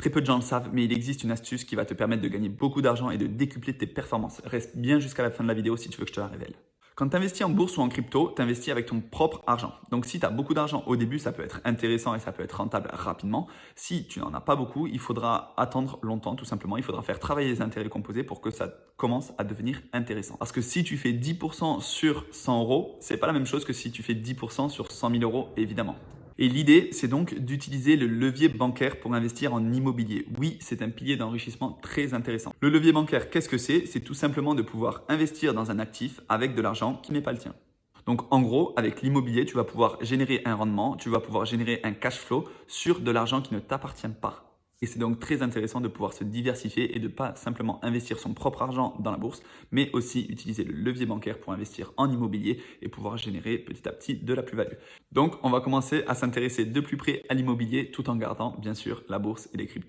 Très peu de gens le savent, mais il existe une astuce qui va te permettre de gagner beaucoup d'argent et de décupler tes performances. Reste bien jusqu'à la fin de la vidéo si tu veux que je te la révèle. Quand tu investis en bourse ou en crypto, tu investis avec ton propre argent. Donc si tu as beaucoup d'argent au début, ça peut être intéressant et ça peut être rentable rapidement. Si tu n'en as pas beaucoup, il faudra attendre longtemps tout simplement. Il faudra faire travailler les intérêts composés pour que ça commence à devenir intéressant. Parce que si tu fais 10% sur 100 euros, c'est pas la même chose que si tu fais 10% sur 100 000 euros évidemment. Et l'idée, c'est donc d'utiliser le levier bancaire pour investir en immobilier. Oui, c'est un pilier d'enrichissement très intéressant. Le levier bancaire, qu'est-ce que c'est? C'est tout simplement de pouvoir investir dans un actif avec de l'argent qui n'est pas le tien. Donc en gros, avec l'immobilier, tu vas pouvoir générer un rendement, tu vas pouvoir générer un cash flow sur de l'argent qui ne t'appartient pas. Et c'est donc très intéressant de pouvoir se diversifier et de ne pas simplement investir son propre argent dans la bourse, mais aussi utiliser le levier bancaire pour investir en immobilier et pouvoir générer petit à petit de la plus-value. Donc on va commencer à s'intéresser de plus près à l'immobilier tout en gardant bien sûr la bourse et les cryptos.